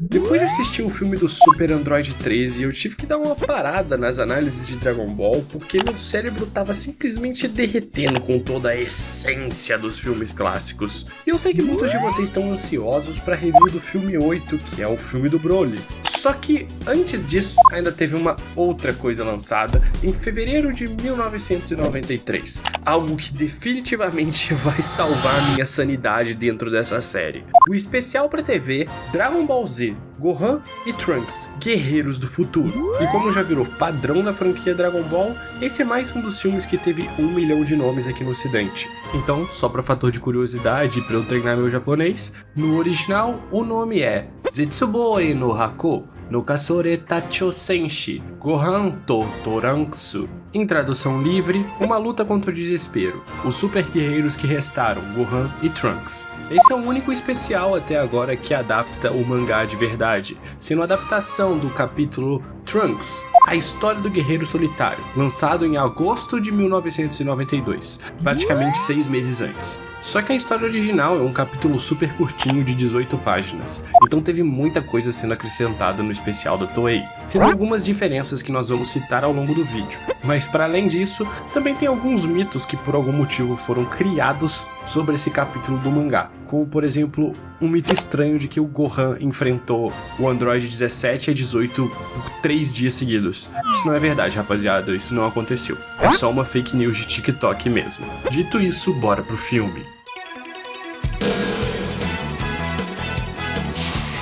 Depois de assistir o filme do Super Android 13, eu tive que dar uma parada nas análises de Dragon Ball, porque meu cérebro tava simplesmente derretendo com toda a essência dos filmes clássicos. E eu sei que muitos de vocês estão ansiosos para review do filme 8, que é o filme do Broly. Só que antes disso, ainda teve uma outra coisa lançada em fevereiro de 1993. Algo que definitivamente vai salvar a minha sanidade dentro dessa série. O especial pra TV Dragon Ball Z, Gohan e Trunks, Guerreiros do Futuro. E como já virou padrão da franquia Dragon Ball, esse é mais um dos filmes que teve 1 milhão de nomes aqui no ocidente. Então, só pra fator de curiosidade e pra eu treinar meu japonês, no original o nome é Zetsuboi no Hako no Kasore Tachosenshi Gohan to Toranksu. Em tradução livre, uma luta contra o desespero. Os super guerreiros que restaram, Gohan e Trunks. Esse é o único especial até agora que adapta o mangá de verdade, sendo a adaptação do capítulo Trunks, a história do guerreiro solitário, lançado em agosto de 1992, praticamente 6 meses antes. Só que a história original é um capítulo super curtinho de 18 páginas, então teve muita coisa sendo acrescentada no especial da Toei, tendo algumas diferenças que nós vamos citar ao longo do vídeo. Mas para além disso, também tem alguns mitos que por algum motivo foram criados sobre esse capítulo do mangá, como por exemplo, um mito estranho de que o Gohan enfrentou o Android 17 a 18 por 3 dias seguidos. Isso não é verdade, rapaziada, isso não aconteceu. É só uma fake news de TikTok mesmo. Dito isso, bora pro filme.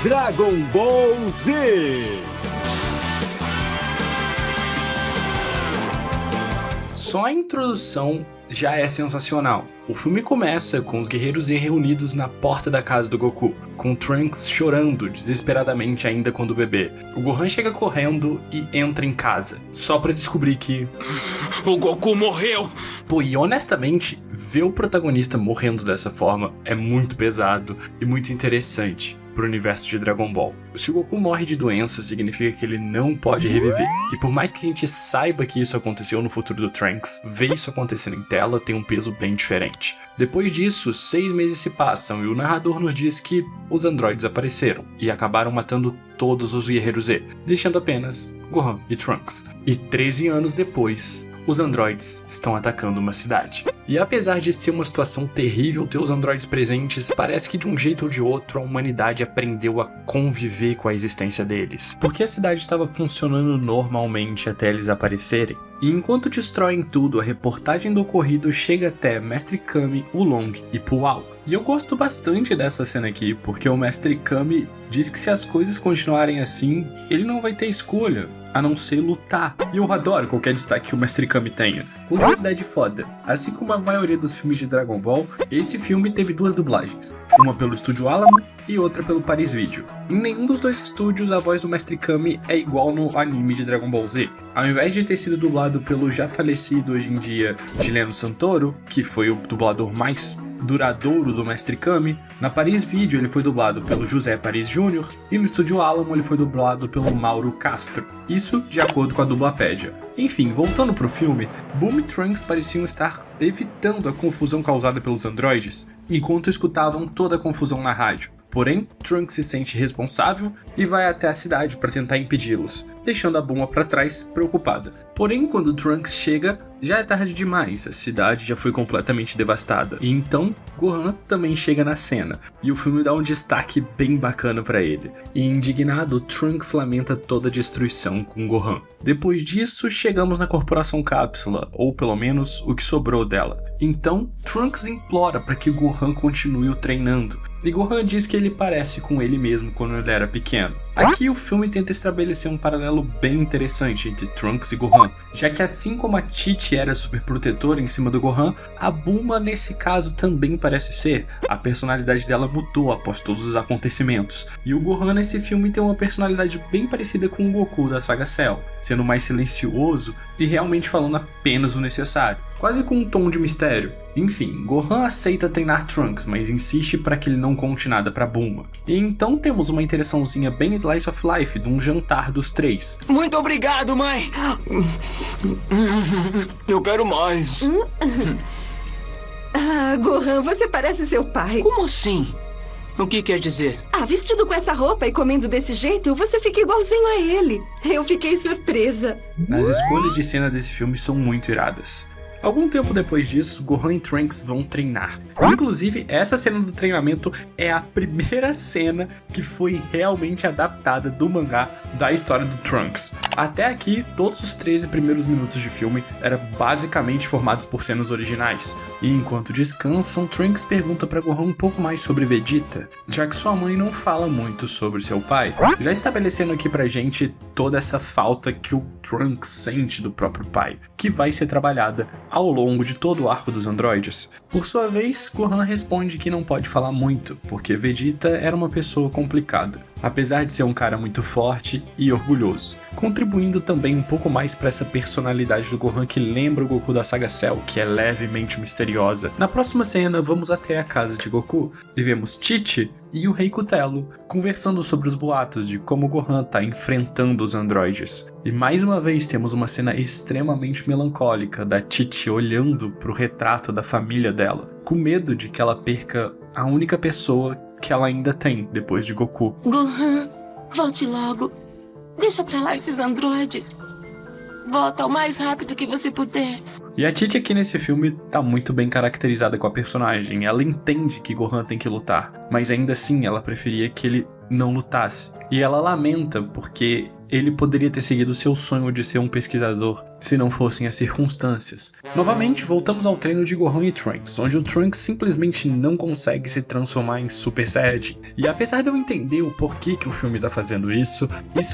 Dragon Ball Z. Só a introdução já é sensacional. O filme começa com os guerreiros Z reunidos na porta da casa do Goku, com Trunks chorando desesperadamente ainda quando bebê. O Gohan chega correndo e entra em casa, só pra descobrir que o Goku morreu! Pô, e honestamente, ver o protagonista morrendo dessa forma é muito pesado e muito interessante pro universo de Dragon Ball. Se o Goku morre de doença, significa que ele não pode reviver. E por mais que a gente saiba que isso aconteceu no futuro do Trunks, ver isso acontecendo em tela tem um peso bem diferente. Depois disso, 6 meses se passam e o narrador nos diz que os androides apareceram e acabaram matando todos os guerreiros Z, deixando apenas Gohan e Trunks. E 13 anos depois, os androides estão atacando uma cidade. E apesar de ser uma situação terrível ter os androides presentes, parece que de um jeito ou de outro a humanidade aprendeu a conviver com a existência deles. Porque a cidade estava funcionando normalmente até eles aparecerem. E enquanto destroem tudo, a reportagem do ocorrido chega até Mestre Kami, Oolong e Pual. E eu gosto bastante dessa cena aqui, porque o Mestre Kami diz que se as coisas continuarem assim, ele não vai ter escolha, a não ser lutar. E eu adoro qualquer destaque que o Mestre Kami tenha. Curiosidade foda, assim como a maioria dos filmes de Dragon Ball, esse filme teve 2 dublagens. Uma pelo Estúdio Alamo e outra pelo Paris Video. Em nenhum dos 2 estúdios a voz do Mestre Kami é igual no anime de Dragon Ball Z. Ao invés de ter sido dublado pelo já falecido hoje em dia Gileno Santoro, que foi o dublador mais duradouro do Mestre Kami, na Paris Video ele foi dublado pelo José Paris Jr. e no Estúdio Alamo ele foi dublado pelo Mauro Castro. Isso de acordo com a Dublapédia. Enfim, voltando pro filme, Boom e Trunks pareciam estar evitando a confusão causada pelos androides, enquanto escutavam toda a confusão na rádio. Porém, Trunks se sente responsável e vai até a cidade para tentar impedi-los, deixando a Bulma para trás, preocupada. Porém, quando Trunks chega, já é tarde demais, a cidade já foi completamente devastada. E então, Gohan também chega na cena, e o filme dá um destaque bem bacana para ele. E indignado, Trunks lamenta toda a destruição com Gohan. Depois disso, chegamos na Corporação Cápsula, ou pelo menos o que sobrou dela. Então, Trunks implora para que Gohan continue o treinando, e Gohan diz que ele parece com ele mesmo quando ele era pequeno. Aqui o filme tenta estabelecer um paralelo bem interessante entre Trunks e Gohan, já que assim como a Titi era super protetora em cima do Gohan, a Bulma nesse caso também parece ser. A personalidade dela mudou após todos os acontecimentos, e o Gohan nesse filme tem uma personalidade bem parecida com o Goku da saga Cell, sendo mais silencioso e realmente falando apenas o necessário, quase com um tom de mistério. Enfim, Gohan aceita treinar Trunks, mas insiste para que ele não conte nada para Bulma. E então temos uma interaçãozinha bem slice of life de um jantar dos 3. Muito obrigado, mãe! Eu quero mais. Ah, Gohan, você parece seu pai. Como assim? O que quer dizer? Ah, vestido com essa roupa e comendo desse jeito, você fica igualzinho a ele. Eu fiquei surpresa. As escolhas de cena desse filme são muito iradas. Algum tempo depois disso, Gohan e Trunks vão treinar. Inclusive, essa cena do treinamento é a primeira cena que foi realmente adaptada do mangá da história do Trunks. Até aqui, todos os 13 primeiros minutos de filme eram basicamente formados por cenas originais. E enquanto descansam, Trunks pergunta para Gohan um pouco mais sobre Vegeta, já que sua mãe não fala muito sobre seu pai, já estabelecendo aqui pra gente toda essa falta que o Trunks sente do próprio pai, que vai ser trabalhada ao longo de todo o arco dos androides. Por sua vez, Gohan responde que não pode falar muito, porque Vegeta era uma pessoa complicada, apesar de ser um cara muito forte e orgulhoso, contribuindo também um pouco mais para essa personalidade do Gohan que lembra o Goku da saga Cell, que é levemente misteriosa. Na próxima cena, vamos até a casa de Goku e vemos Tite e o Rei Cutelo conversando sobre os boatos de como Gohan tá enfrentando os androides. E mais uma vez temos uma cena extremamente melancólica da Tite olhando pro retrato da família dela, com medo de que ela perca a única pessoa que ela ainda tem depois de Goku. Gohan, volte logo. Deixa pra lá esses androides. Volta o mais rápido que você puder. E a Tite aqui nesse filme tá muito bem caracterizada com a personagem. Ela entende que Gohan tem que lutar, mas ainda assim ela preferia que ele não lutasse. E ela lamenta porque ele poderia ter seguido seu sonho de ser um pesquisador, se não fossem as circunstâncias. Novamente, voltamos ao treino de Gohan e Trunks, onde o Trunks simplesmente não consegue se transformar em Super Saiyajin. E apesar de eu entender o porquê que o filme tá fazendo isso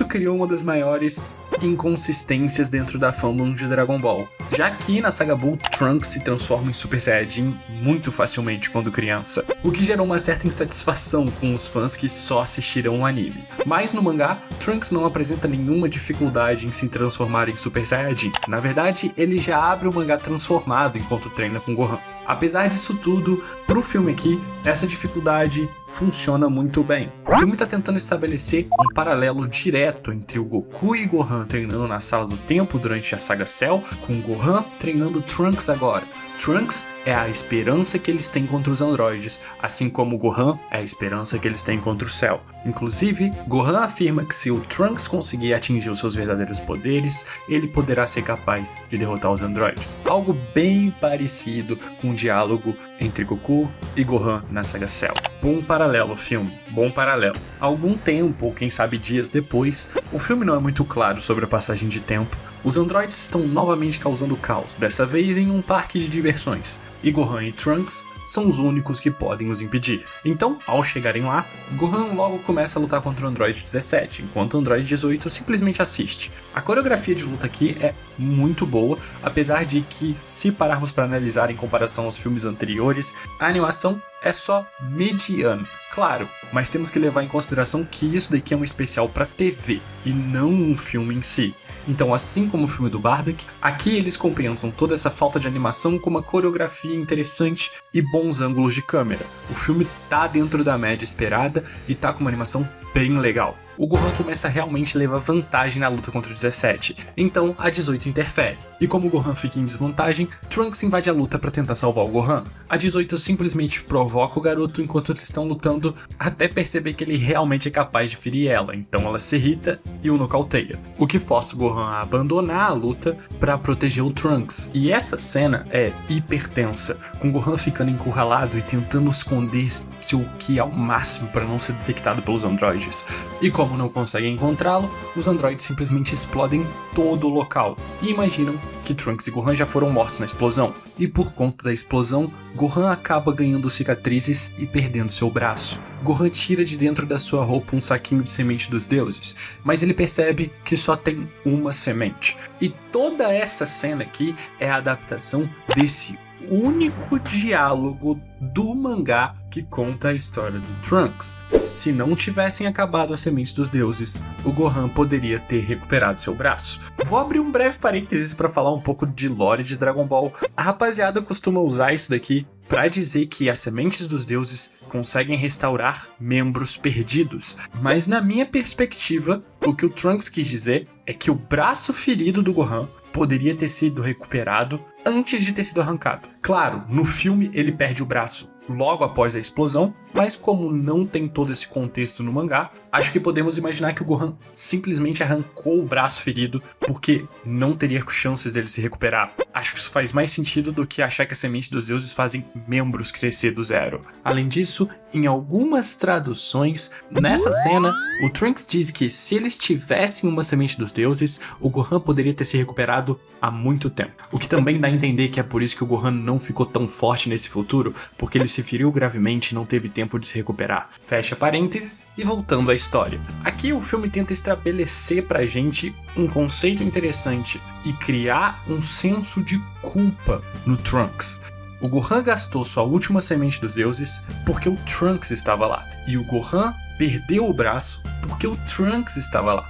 criou uma das maiores inconsistências dentro da fandom de Dragon Ball. Já que na saga Buu, Trunks se transforma em Super Saiyajin muito facilmente quando criança, o que gerou uma certa insatisfação com os fãs que só assistiram o anime. Mas no mangá, Trunks não apresenta nenhuma dificuldade em se transformar em Super Saiyajin. Na verdade, ele já abre o mangá transformado enquanto treina com Gohan. Apesar disso tudo, pro filme aqui, essa dificuldade funciona muito bem. O filme tá tentando estabelecer um paralelo direto entre o Goku e Gohan treinando na Sala do Tempo durante a saga Cell, com Gohan treinando Trunks agora. Trunks é a esperança que eles têm contra os androides, assim como Gohan é a esperança que eles têm contra o Cell. Inclusive, Gohan afirma que se o Trunks conseguir atingir os seus verdadeiros poderes, ele poderá ser capaz de derrotar os androides. Algo bem parecido com o diálogo entre Goku e Gohan na saga Cell. Bom paralelo, filme. Bom paralelo. Algum tempo, ou quem sabe dias depois, o filme não é muito claro sobre a passagem de tempo. Os androides estão novamente causando caos, dessa vez em um parque de diversões, e Gohan e Trunks são os únicos que podem os impedir. Então, ao chegarem lá, Gohan logo começa a lutar contra o Android 17, enquanto o Android 18 simplesmente assiste. A coreografia de luta aqui é muito boa, apesar de que, se pararmos para analisar em comparação aos filmes anteriores, a animação é só mediana. Claro, mas temos que levar em consideração que isso daqui é um especial para TV, e não um filme em si. Então, assim como o filme do Bardock, aqui eles compensam toda essa falta de animação com uma coreografia interessante e bons ângulos de câmera. O filme tá dentro da média esperada e tá com uma animação bem legal. O Gohan começa a realmente levar vantagem na luta contra o 17, então a 18 interfere. E como o Gohan fica em desvantagem, Trunks invade a luta para tentar salvar o Gohan. A 18 simplesmente provoca o garoto enquanto eles estão lutando, até perceber que ele realmente é capaz de ferir ela, então ela se irrita e o nocauteia, o que força o Gohan a abandonar a luta para proteger o Trunks. E essa cena é hiper tensa, com o Gohan ficando encurralado e tentando esconder seu Ki ao máximo para não ser detectado pelos androides. E como não conseguem encontrá-lo, os androides simplesmente explodem todo o local e imaginam que Trunks e Gohan já foram mortos na explosão. E por conta da explosão, Gohan acaba ganhando cicatrizes e perdendo seu braço. Gohan tira de dentro da sua roupa um saquinho de semente dos deuses, mas ele percebe que só tem uma semente. E toda essa cena aqui é a adaptação desse único diálogo do mangá que conta a história do Trunks. Se não tivessem acabado as sementes dos deuses, o Gohan poderia ter recuperado seu braço. Vou abrir um breve parênteses para falar um pouco de lore de Dragon Ball. A rapaziada costuma usar isso daqui para dizer que as sementes dos deuses conseguem restaurar membros perdidos, mas na minha perspectiva, o que o Trunks quis dizer é que o braço ferido do Gohan poderia ter sido recuperado antes de ter sido arrancado. Claro, no filme ele perde o braço logo após a explosão, mas como não tem todo esse contexto no mangá, acho que podemos imaginar que o Gohan simplesmente arrancou o braço ferido porque não teria chances dele se recuperar. Acho que isso faz mais sentido do que achar que a semente dos deuses fazem membros crescer do zero. Além disso, em algumas traduções, nessa cena, o Trunks diz que se eles tivessem uma semente dos deuses, o Gohan poderia ter se recuperado há muito tempo. O que também dá a entender que é por isso que o Gohan não ficou tão forte nesse futuro, porque ele se feriu gravemente e não teve tempo de se recuperar. Fecha parênteses e voltando à história. Aqui o filme tenta estabelecer pra gente um conceito interessante e criar um senso de culpa no Trunks. O Gohan gastou sua última semente dos deuses porque o Trunks estava lá. E o Gohan perdeu o braço porque o Trunks estava lá.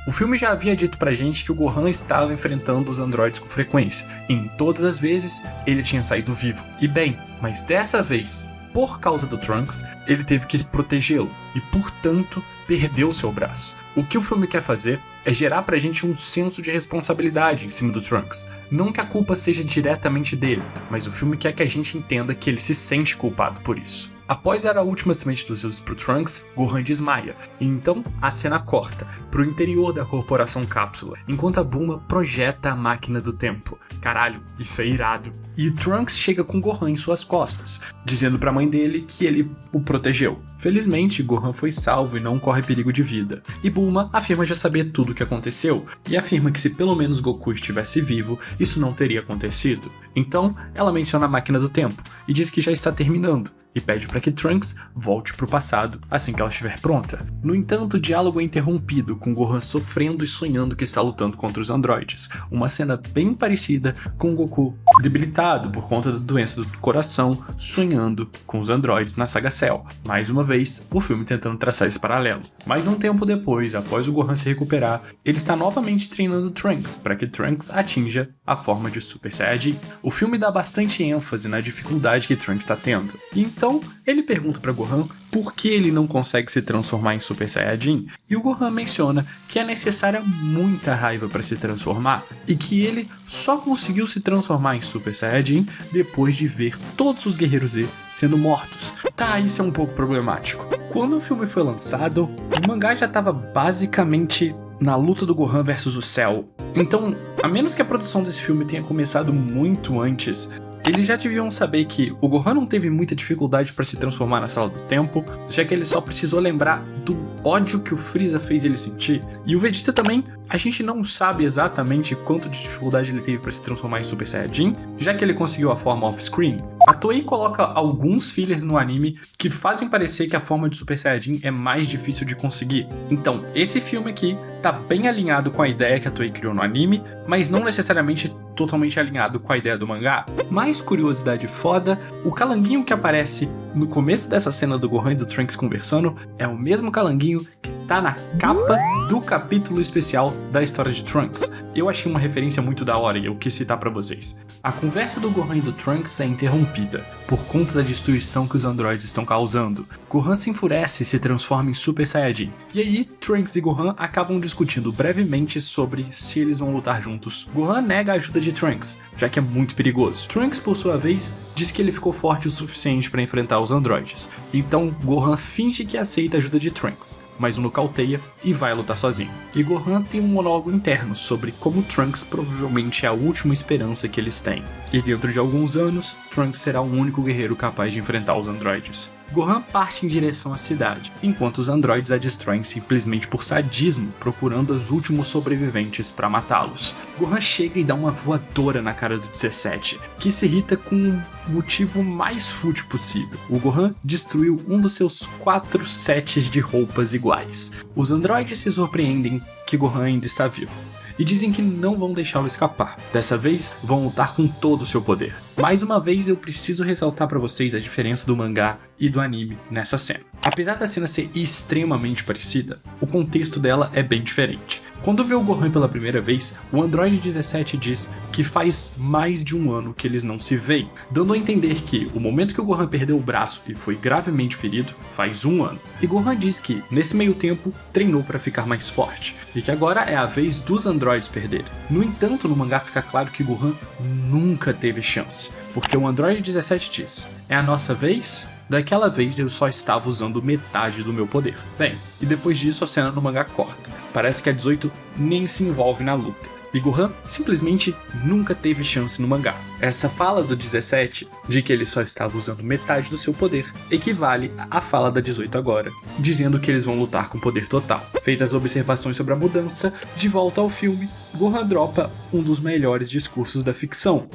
O filme já havia dito pra gente que o Gohan estava enfrentando os androides com frequência. E em todas as vezes, ele tinha saído vivo. E bem, mas dessa vez, por causa do Trunks, ele teve que protegê-lo. E, portanto, perdeu seu braço. O que o filme quer fazer é gerar pra gente um senso de responsabilidade em cima do Trunks. Não que a culpa seja diretamente dele, mas o filme quer que a gente entenda que ele se sente culpado por isso. Após dar a última semente dos deuses pro Trunks, Gohan desmaia, e então a cena corta pro interior da corporação Cápsula, enquanto a Bulma projeta a máquina do tempo. Caralho, isso é irado. E o Trunks chega com Gohan em suas costas, dizendo pra mãe dele que ele o protegeu. Felizmente, Gohan foi salvo e não corre perigo de vida. E Bulma afirma já saber tudo o que aconteceu, e afirma que se pelo menos Goku estivesse vivo, isso não teria acontecido. Então, ela menciona a máquina do tempo, e diz que já está terminando, e pede para que Trunks volte pro passado assim que ela estiver pronta. No entanto, o diálogo é interrompido, com Gohan sofrendo e sonhando que está lutando contra os androides, uma cena bem parecida com Goku debilitado por conta da doença do coração, sonhando com os androides na saga Cell. Mais uma vez, o filme tentando traçar esse paralelo. Mais um tempo depois, após o Gohan se recuperar, ele está novamente treinando Trunks para que Trunks atinja a forma de Super Saiyajin. O filme dá bastante ênfase na dificuldade que Trunks está tendo. E então, ele pergunta para Gohan por que ele não consegue se transformar em Super Saiyajin, e o Gohan menciona que é necessária muita raiva para se transformar, e que ele só conseguiu se transformar em Super Saiyajin depois de ver todos os Guerreiros Z sendo mortos. Tá, isso é um pouco problemático. Quando o filme foi lançado, o mangá já estava basicamente na luta do Gohan versus o Cell. Então, a menos que a produção desse filme tenha começado muito antes, eles já deviam saber que o Gohan não teve muita dificuldade para se transformar na Sala do Tempo, já que ele só precisou lembrar do ódio que o Freeza fez ele sentir. E o Vegeta também, a gente não sabe exatamente quanto de dificuldade ele teve para se transformar em Super Saiyajin, já que ele conseguiu a forma off-screen. A Toei coloca alguns fillers no anime que fazem parecer que a forma de Super Saiyajin é mais difícil de conseguir. Então, esse filme aqui tá bem alinhado com a ideia que a Toei criou no anime, mas não necessariamente totalmente alinhado com a ideia do mangá. Mais curiosidade foda, o calanguinho que aparece no começo dessa cena do Gohan e do Trunks conversando é o mesmo calanguinho que tá na capa do capítulo especial da história de Trunks. Eu achei uma referência muito da hora e eu quis citar pra vocês. A conversa do Gohan e do Trunks é interrompida por conta da destruição que os androides estão causando. Gohan se enfurece e se transforma em Super Saiyajin. E aí, Trunks e Gohan acabam discutindo brevemente sobre se eles vão lutar juntos. Gohan nega a ajuda de Trunks, já que é muito perigoso. Trunks, por sua vez, diz que ele ficou forte o suficiente para enfrentar os androides. Então, Gohan finge que aceita a ajuda de Trunks, mas o nocauteia e vai lutar sozinho. E Gohan tem um monólogo interno sobre como Trunks provavelmente é a última esperança que eles têm. E dentro de alguns anos, Trunks será o único guerreiro capaz de enfrentar os androides. Gohan parte em direção à cidade, enquanto os androides a destroem simplesmente por sadismo, procurando os últimos sobreviventes para matá-los. Gohan chega e dá uma voadora na cara do 17, que se irrita com o motivo mais fútil possível. O Gohan destruiu um dos seus 4 sets de roupas iguais. Os androides se surpreendem que Gohan ainda está vivo e dizem que não vão deixá-lo escapar. Dessa vez, vão lutar com todo o seu poder. Mais uma vez, eu preciso ressaltar para vocês a diferença do mangá e do anime nessa cena. Apesar da cena ser extremamente parecida, o contexto dela é bem diferente. Quando vê o Gohan pela primeira vez, o Android 17 diz que faz mais de um ano que eles não se veem, dando a entender que o momento que o Gohan perdeu o braço e foi gravemente ferido faz um ano. E Gohan diz que, nesse meio tempo, treinou para ficar mais forte, e que agora é a vez dos androides perderem. No entanto, no mangá fica claro que Gohan nunca teve chance, porque o Android 17 diz: é a nossa vez? Daquela vez eu só estava usando metade do meu poder. Bem, e depois disso a cena no mangá corta. Parece que a 18 nem se envolve na luta. E Gohan simplesmente nunca teve chance no mangá. Essa fala do 17, de que ele só estava usando metade do seu poder, equivale à fala da 18 agora, dizendo que eles vão lutar com poder total. Feitas observações sobre a mudança, de volta ao filme, Gohan dropa um dos melhores discursos da ficção.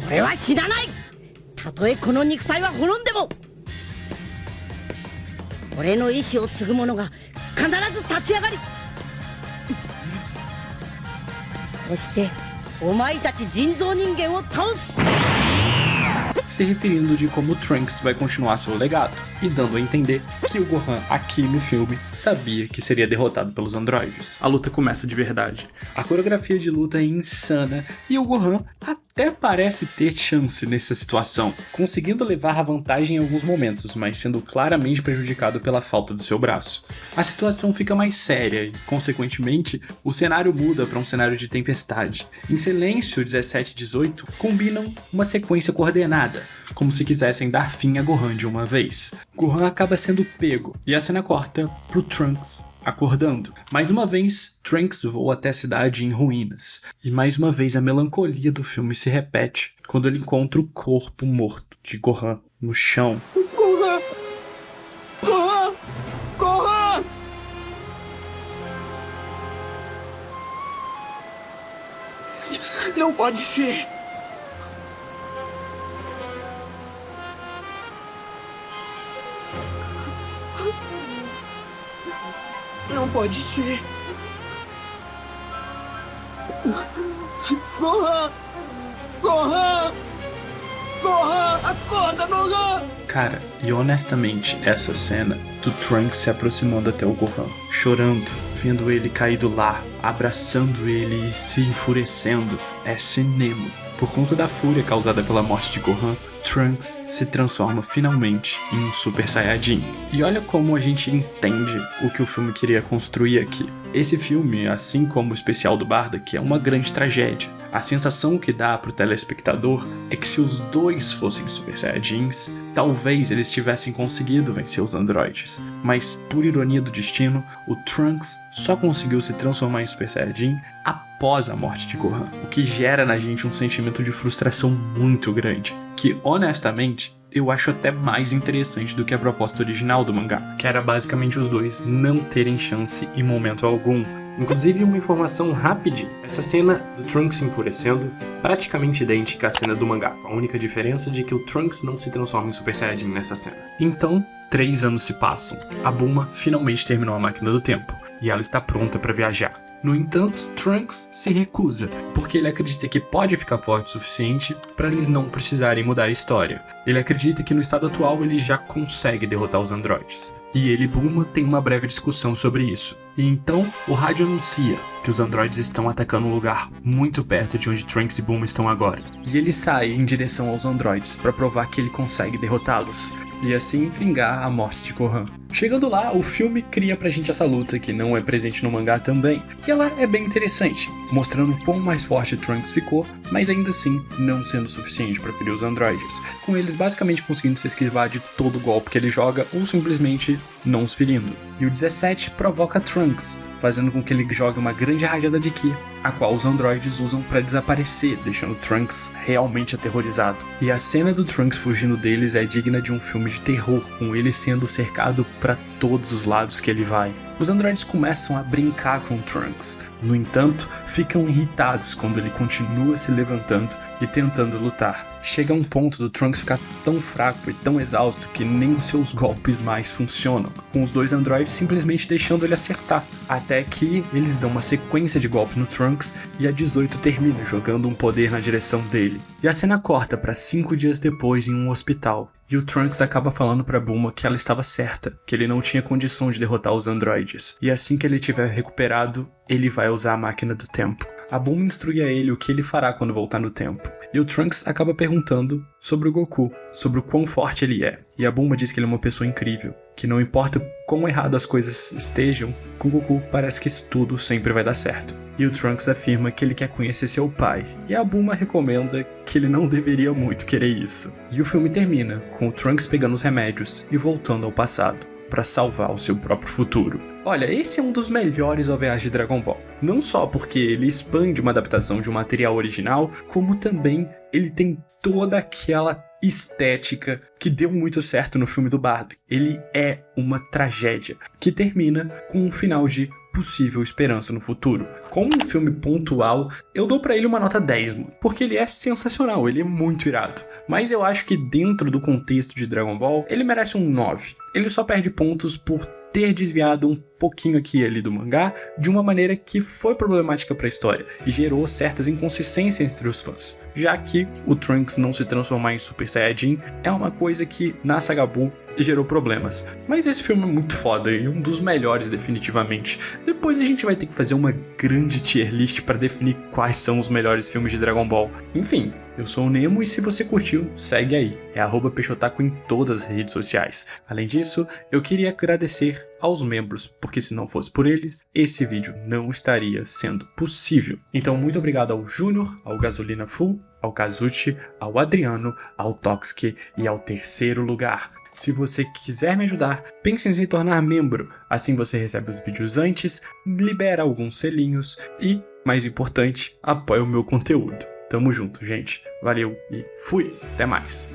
Se referindo de como Trunks vai continuar seu legado, e dando a entender que o Gohan aqui no filme sabia que seria derrotado pelos androides. A luta começa de verdade. A coreografia de luta é insana e o Gohan até parece ter chance nessa situação, conseguindo levar a vantagem em alguns momentos, mas sendo claramente prejudicado pela falta do seu braço. A situação fica mais séria e, consequentemente, o cenário muda para um cenário de tempestade. Em silêncio, 17 e 18 combinam uma sequência coordenada, como se quisessem dar fim a Gohan de uma vez. Gohan acaba sendo pego, e a cena corta pro Trunks acordando. Mais uma vez, Trunks voa até a cidade em ruínas, e mais uma vez a melancolia do filme se repete quando ele encontra o corpo morto de Gohan no chão. Gohan! Gohan! Gohan! Não pode ser! Não pode ser! Gohan! Gohan! Gohan! Acorda, Gohan! Cara, e honestamente, essa cena do Trunks se aproximando até o Gohan, chorando, vendo ele caído lá, abraçando ele e se enfurecendo, é cinema. Por conta da fúria causada pela morte de Gohan, Trunks se transforma finalmente em um Super Saiyajin. E olha como a gente entende o que o filme queria construir aqui. Esse filme, assim como o especial do Bardock, é uma grande tragédia. A sensação que dá pro telespectador é que se os dois fossem Super Saiyajins, talvez eles tivessem conseguido vencer os androides. Mas, por ironia do destino, o Trunks só conseguiu se transformar em Super Saiyajin após a morte de Gohan, o que gera na gente um sentimento de frustração muito grande, que, honestamente, eu acho até mais interessante do que a proposta original do mangá, que era basicamente os dois não terem chance em momento algum. Inclusive, uma informação rápida, essa cena do Trunks se enfurecendo praticamente idêntica à cena do mangá, a única diferença de que o Trunks não se transforma em Super Saiyajin nessa cena. Então, 3 anos se passam, a Bulma finalmente terminou a máquina do tempo, e ela está pronta para viajar. No entanto, Trunks se recusa, porque ele acredita que pode ficar forte o suficiente para eles não precisarem mudar a história. Ele acredita que no estado atual ele já consegue derrotar os androides. E ele e Bulma têm uma breve discussão sobre isso. E então, o rádio anuncia que os androides estão atacando um lugar muito perto de onde Trunks e Bulma estão agora. E ele sai em direção aos androides para provar que ele consegue derrotá-los, e assim vingar a morte de Gohan. Chegando lá, o filme cria pra gente essa luta que não é presente no mangá também, e ela é bem interessante, mostrando o quão mais forte Trunks ficou, mas ainda assim não sendo suficiente para ferir os androides, com eles basicamente conseguindo se esquivar de todo golpe que ele joga ou simplesmente não os ferindo. E o 17 provoca Trunks, fazendo com que ele jogue uma grande rajada de Ki, a qual os androides usam para desaparecer, deixando Trunks realmente aterrorizado. E a cena do Trunks fugindo deles é digna de um filme de terror, com ele sendo cercado para todos os lados que ele vai. Os androides começam a brincar com Trunks, no entanto, ficam irritados quando ele continua se levantando e tentando lutar. Chega a um ponto do Trunks ficar tão fraco e tão exausto que nem os seus golpes mais funcionam, com os dois androides simplesmente deixando ele acertar, até que eles dão uma sequência de golpes no Trunks e a 18 termina jogando um poder na direção dele. E a cena corta para 5 dias depois em um hospital, e o Trunks acaba falando pra Bulma que ela estava certa, que ele não tinha condição de derrotar os androides, e assim que ele tiver recuperado, ele vai usar a máquina do tempo. A Bulma instrui a ele o que ele fará quando voltar no tempo, e o Trunks acaba perguntando sobre o Goku, sobre o quão forte ele é, e a Bulma diz que ele é uma pessoa incrível, que não importa quão errado as coisas estejam, com Goku parece que isso tudo sempre vai dar certo. E o Trunks afirma que ele quer conhecer seu pai, e a Bulma recomenda que ele não deveria muito querer isso. E o filme termina com o Trunks pegando os remédios e voltando ao passado, para salvar o seu próprio futuro. Olha, esse é um dos melhores OVAs de Dragon Ball. Não só porque ele expande uma adaptação de um material original, como também ele tem toda aquela estética que deu muito certo no filme do Bardo. Ele é uma tragédia, que termina com um final de possível esperança no futuro. Como um filme pontual, eu dou pra ele uma nota 10, mano, porque ele é sensacional, ele é muito irado. Mas eu acho que dentro do contexto de Dragon Ball, ele merece um 9. Ele só perde pontos por ter desviado um pouquinho aqui e ali do mangá de uma maneira que foi problemática para a história e gerou certas inconsistências entre os fãs, já que o Trunks não se transformar em Super Saiyajin é uma coisa que na saga Buu gerou problemas. Mas esse filme é muito foda e um dos melhores definitivamente. Depois a gente vai ter que fazer uma grande tier list para definir quais são os melhores filmes de Dragon Ball. Enfim, eu sou o Nemo e se você curtiu, segue aí. É @peixotaku em todas as redes sociais. Além disso, eu queria agradecer aos membros, porque se não fosse por eles, esse vídeo não estaria sendo possível. Então muito obrigado ao Júnior, ao Gasolina Full, ao Kazuchi, ao Adriano, ao Toxic e ao Terceiro Lugar. Se você quiser me ajudar, pense em se tornar membro. Assim você recebe os vídeos antes, libera alguns selinhos e, mais importante, apoia o meu conteúdo. Tamo junto, gente. Valeu e fui. Até mais.